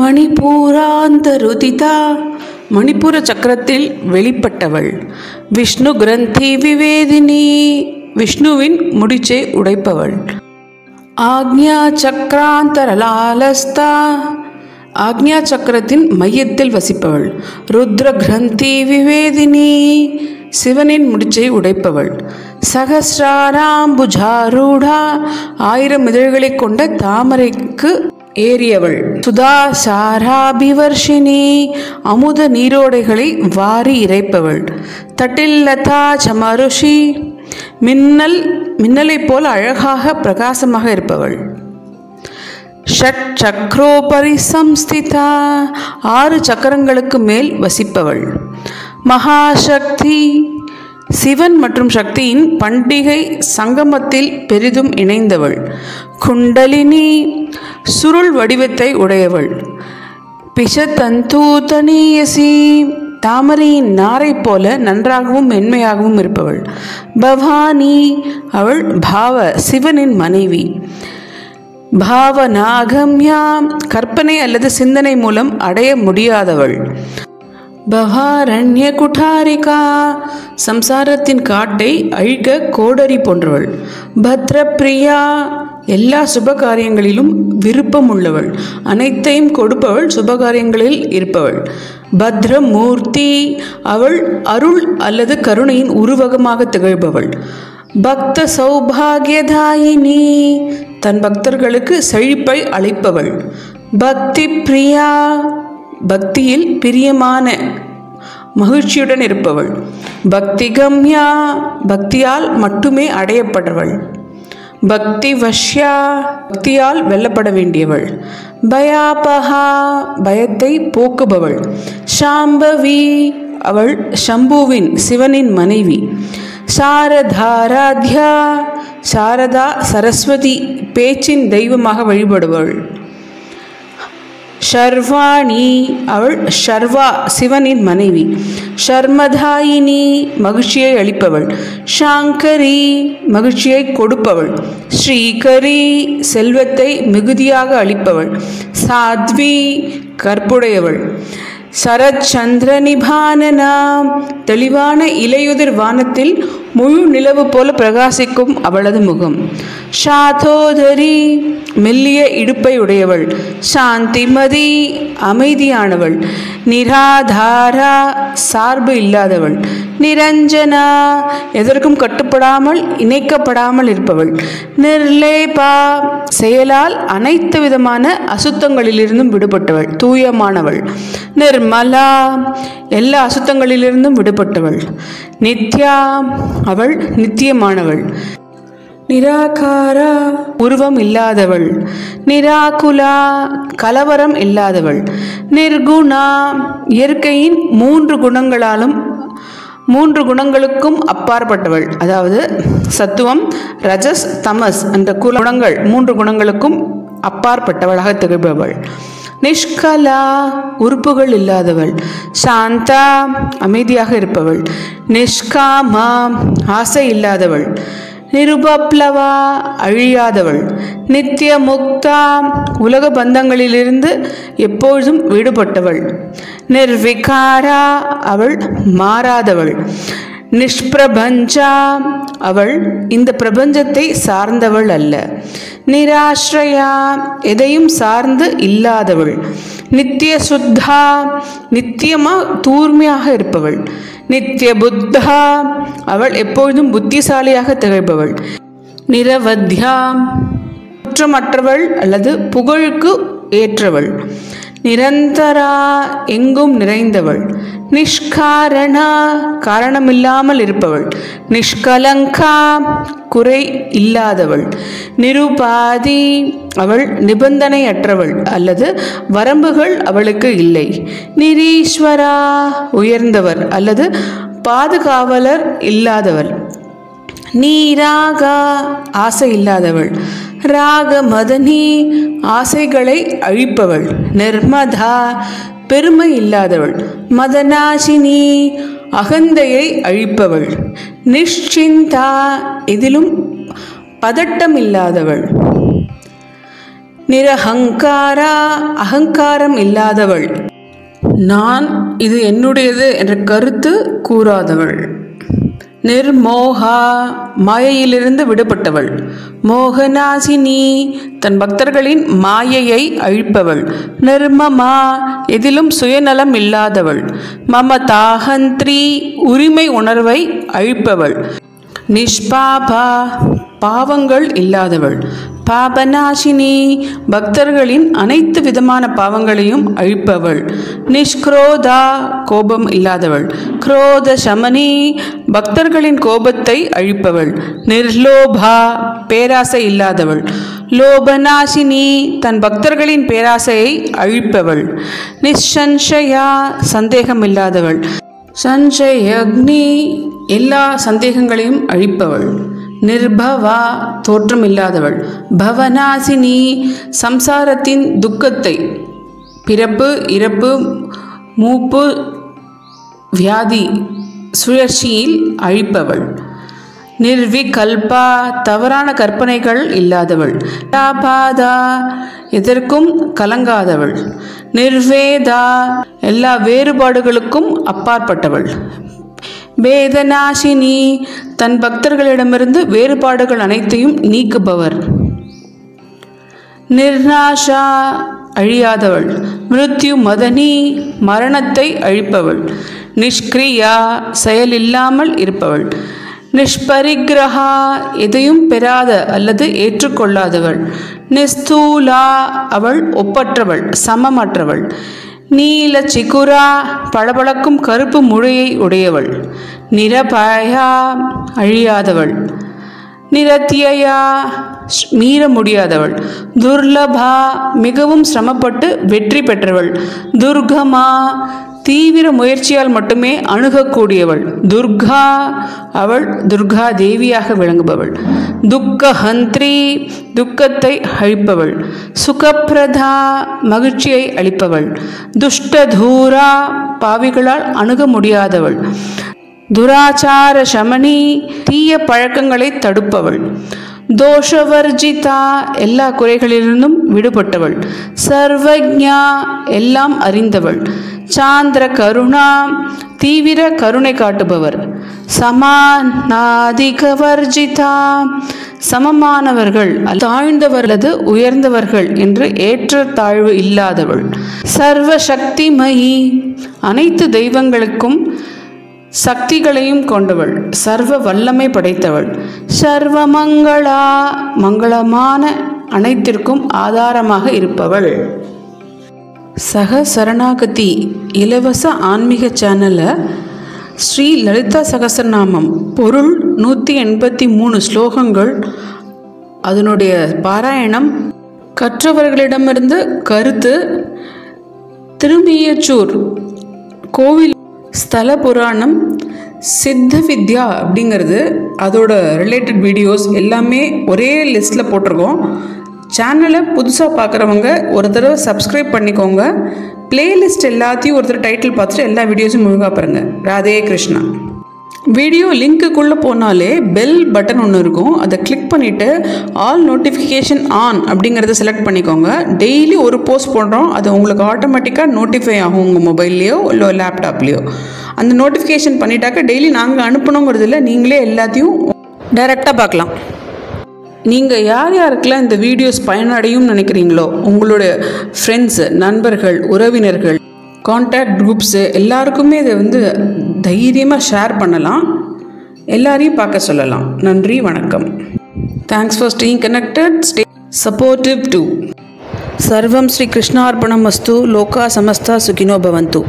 மணிபூராந்தருதிதா மணிபூர சக்கரத்தில் வெளிப்பட்டவள். விஷ்ணு கிரந்தி விவேதினி விஷ்ணுவின் முடிச்சை உடைப்பவள். ஆக்ஞா சக்கராந்தரலாலஸ்தா ஆக்ஞா சக்கரத்தின் மையத்தில் வசிப்பவள். ருத்ர கிரந்தி விவேதினி சிவனின் முடிச்சை உடைப்பவள். சகசிராராம்புஜாரூடா 1000 இதழ்களை கொண்ட தாமரைக்கு ஏறியவள். சுதாசாராபிவர்ஷினி அமுத நீரோடைகளை வாரி இறைப்பவள். தட்டில்லதா சமருஷி மின்னலை போல் அழகாக பிரகாசமாக இருப்பவள். ஷட் சக்ரோபரி சம்ஸ்திதா 6 சக்கரங்களுக்கு மேல் வசிப்பவள். மகாசக்தி சிவன் மற்றும் சக்தியின் பண்டிகை சங்கமத்தில் பெரிதும் இணைந்தவள். குண்டலினி சுருள் வடிவத்தை உடையவள். பிஷதந்தூதனீயசி தாமரையின் நாரை போல நன்றாகவும் மென்மையாகவும் இருப்பவள். பவானி அவள் பாவ சிவனின் மனைவி. பாவனாகம்யா கற்பனை அல்லது சிந்தனை மூலம் அடைய முடியாதவள். பவாரண்ய குட்டாரிகா சம்சாரத்தின் காட்டை அழிக்க கோடரி போன்றவள். பத்ரப்பிரியா எல்லா சுபகாரியங்களிலும் விருப்பம் உள்ளவள். அனைத்தையும் கொடுப்பவள், சுபகாரியங்களில் இருப்பவள். பத்ரமூர்த்தி அவள் அருள் அல்லது கருணையின் உருவகமாக திகழ்பவள். பக்த சௌபாகியதாயினி தன் பக்தர்களுக்கு செழிப்பை அளிப்பவள். பக்தி பிரியா பக்தியில் பிரியமான மகிழ்ச்சியுடன் இருப்பவள். பக்தி கம்யா பக்தியால் மட்டுமே அடையப்படுவள். பக்தி வஷ்யா பக்தியால் வெல்லப்பட வேண்டியவள். பயாபகா பயத்தை போக்குபவள். சாம்பவி அவள் சம்புவின் சிவனின் மனைவி. சாரதாராத்யா சாரதா சரஸ்வதி பேச்சின் தெய்வமாக வழிபடுவள். ஷர்வாணி அவள் ஷர்வா சிவனின் மனைவி. ஷர்மதாயினி மகிழ்ச்சியை அளிப்பவள். ஷாங்கரி மகிழ்ச்சியை கொடுப்பவள். ஸ்ரீகரி செல்வத்தை மிகுதியாக அளிப்பவள். சாத்வி கற்புடையவள். சரத் சந்திர நிபானனா தெளிவான இலையுதிர் வானத்தில் முழு நிலவு போல பிரகாசிக்கும் அவளது முகம். ஷாதோதரி மெல்லிய இடுப்பை உடையவள். சாந்திமதி அமைதியானவள். நிராதாரா சார்பு இல்லாதவள். நிரஞ்சனா எதற்கும் கட்டுப்படாமல் இணைக்கப்படாமல் இருப்பவள். நிர்லேபா செயலால் அனைத்து விதமான அசுத்தங்களிலிருந்தும் விடுபட்டவள், தூயமானவள். நிர்மலா எல்லா அசுத்தங்களிலிருந்தும் விடுபட்டவள். நித்யா அவள் நித்தியமானவள். நிராகாரா உருவம் இல்லாதவள். நிராகுலா கலவரம் இல்லாதவள். நிர்குணா இயற்கையின் 3 குணங்களுக்கும் அப்பாற்பட்டவள். அதாவது சத்துவம், ரஜஸ், தமஸ் என்ற குணங்கள் 3 குணங்களுக்கும் அப்பாற்பட்டவளாக திகழ்பவள். நிஷ்கலா உறுப்புகள் இல்லாதவள். சாந்தா அமைதியாக இருப்பவள். நிஷ்காமா ஆசை இல்லாதவள். நிருபப்ளவா அழியாதவள். நித்திய முக்தா உலக பந்தங்களிலிருந்து எப்பொழுதும் விடுபட்டவள். நிர்விகாரா அவள் மாறாதவள். நிஷ்பிரபஞ்சா அவள் இந்த பிரபஞ்சத்தை சார்ந்தவள் அல்ல. நிராஸ்ரயா எதையும் சார்ந்து இல்லாதவள். நித்திய சுத்தா நித்தியமா தூய்மையாக இருப்பவள். நித்திய புத்தா அவள் எப்பொழுதும் புத்திசாலியாக திகழ்பவள். நிரவத்யா குற்றமற்றவள் அல்லது புகழுக்கு ஏற்றவள். நிரந்தரா எங்கும் நிறைந்தவள். நிஷ்காரணா காரணமில்லாமல் இருப்பவள். நிஷ்கலங்கா குறை இல்லாதவள். நிருபாதி அவள் நிபந்தனையற்றவள் அல்லது வரம்புகள் அவளுக்கு இல்லை. நிரீஸ்வரா உயர்ந்தவர் அல்லது பாதுகாவலர் இல்லாதவள். நீராகா ஆசை இல்லாதவள். ராக மதனி ஆசைகளை அழிப்பவள். நிர்மதா பெருமை இல்லாதவள். மதனாசினி அகந்தையை அழிப்பவள். நிஷ்சிந்தா எதிலும் பதட்டம் இல்லாதவள். நிரஹங்காரா அகங்காரம் இல்லாதவள். நான் இது என்னுடையது என்ற கருத்து கூறாதவள். நிர்மோகா மாயையிலிருந்து விடுபட்டவள். மோகநாசினி தன் பக்தர்களின் மாயையை அழிப்பவள். நிர்மமா எதிலும் சுயநலம் இல்லாதவள். மமதாஹந்திரி உரிமை உணர்வை அழிப்பவள். நிஷ்பாபா பாவங்கள் இல்லாதவள். பாபநாசினி பக்தர்களின் அனைத்து விதமான பாவங்களையும் அழிப்பவள். நிஷ்க்ரோதா கோபம் இல்லாதவள். குரோத சமனி பக்தர்களின் கோபத்தை அழிப்பவள். நிர்லோபா பேராசை இல்லாதவள். லோபநாசினி தன் பக்தர்களின் பேராசையை அழிப்பவள். நிசஞ்சயா சந்தேகம் இல்லாதவள். சஞ்சயக்னி எல்லா சந்தேகங்களையும் அழிப்பவள். நிர்பவா தோற்றம் இல்லாதவள். பவநாசினி சம்சாரத்தின் துக்கத்தை பிறப்பு இறப்பு மூப்பு வியாதி சுழற்சியில் அழிப்பவள். நிர்விகல்பா தவறான கற்பனைகள் இல்லாதவள். லாபாதா எதற்கும் கலங்காதவள். நிர்வேதா எல்லா வேறுபாடுகளுக்கும் அப்பாற்பட்டவள். வேதநாசினி தன் பக்தர்களிடமிருந்து வேறுபாடுகள் அனைத்தையும் நீக்குபவர். நிர்நாஷா அழியாதவள். மிருத்யு மதனி மரணத்தை அழிப்பவள். நிஷ்கிரியா செயலில்லாமல் இருப்பவள். நிஷ்பரிகிரகா எதையும் பெறாத அல்லது ஏற்றுக்கொள்ளாதவள். நிஸ்தூலா அவள் ஒப்பற்றவள் சமமற்றவள். நீல சிகுரா பளபளக்கும் கருப்பு முழையை உடையவள். நிரபயா அழியாதவள். நிரத்தியா மீற முடியாதவள். துர்லபா மிகவும் சிரமப்பட்டு வெற்றி பெற்றவள். துர்கமா தீவிர முயற்சியால் மட்டுமே அணுகக்கூடியவள். துர்கா அவள் துர்கா தேவியாக விளங்குபவள். துக்கஹந்திரி துக்கத்தை அழிப்பவள். சுகப்பிரதா மகிழ்ச்சியை அளிப்பவள். துஷ்டதூரா பாவிகளால் அணுக முடியாதவள். துராச்சார சமனி தீய பழக்கங்களை தடுப்பவள். தோஷவர்ஜிதா எல்லா குறைகளிலிருந்தும் விடுபட்டவள். சர்வஜா எல்லாம் அறிந்தவள். சாந்திர கருணா தீவிர கருணை காட்டுபவர். சமானாதிகவர்ஜிதா சமமானவர்கள் தாழ்ந்தவர்களது உயர்ந்தவர்கள் என்று ஏற்ற தாழ்வு இல்லாதவள். சர்வசக்திமயி அனைத்து தெய்வங்களுக்கும் சக்திகளையும் கொண்டவள். சர்வ வல்லமை படைத்தவள். சர்வமங்களா மங்களமான அனைத்திற்கும் ஆதாரமாக இருப்பவள். சரணாகதி இலவச ஆன்மீக சேனலை ஸ்ரீ லலிதா சகஸ்ரநாமம் பொருள் 183 ஸ்லோகங்கள், அதனுடைய பாராயணம், கற்றவர்களிடமிருந்து கருத்து, திருமியச்சூர் கோவில் ஸ்தல புராணம், சித்த வித்யா அப்படிங்கிறது அதோட ரிலேட்டட் வீடியோஸ் எல்லாமே ஒரே லிஸ்ட்டில் போட்டிருக்கோம். சேனலை புதுசாக பார்க்குறவங்க ஒரு தடவை சப்ஸ்கிரைப் பண்ணிக்கோங்க. பிளேலிஸ்ட் எல்லாத்தையும் ஒரு தடவை டைட்டில் பார்த்துட்டு எல்லா வீடியோஸும் முழுகாக பாருங்கள். ராதே கிருஷ்ணா. வீடியோ லிங்க்குள்ளே போனாலே பெல் பட்டன் ஒன்று இருக்கும், அதை கிளிக் பண்ணிவிட்டு ஆல் நோட்டிஃபிகேஷன் ஆன் அப்படிங்கிறத செலக்ட் பண்ணிக்கோங்க. டெய்லி ஒரு போஸ்ட் போடுறோம், அது உங்களுக்கு ஆட்டோமேட்டிக்காக நோட்டிஃபை ஆகும் உங்கள் மொபைல்லையோ இல்லை லேப்டாப்லேயோ. அந்த நோட்டிஃபிகேஷன் பண்ணிட்டாக்க டெய்லி நாங்கள் அனுப்பணுங்கிறதில்ல, நீங்களே எல்லாத்தையும் டைரெக்டாக பார்க்கலாம். நீங்கள் யார் யாருக்கெல்லாம் இந்த வீடியோஸ் பயனடையும் நினைக்கிறீங்களோ உங்களுடைய ஃப்ரெண்ட்ஸு, நண்பர்கள், உறவினர்கள், கான்டாக்ட் குரூப்ஸு எல்லாருக்குமே இதை தைரியமாக ஷேர் பண்ணலாம். எல்லாரையும் பார்க்க சொல்லலாம். நன்றி, வணக்கம். Thanks for staying connected. Stay supportive to. சர்வம் ஸ்ரீ கிருஷ்ணார்ப்பணம் அஸ்து. லோகா சமஸ்தா சுகினோ பவந்து.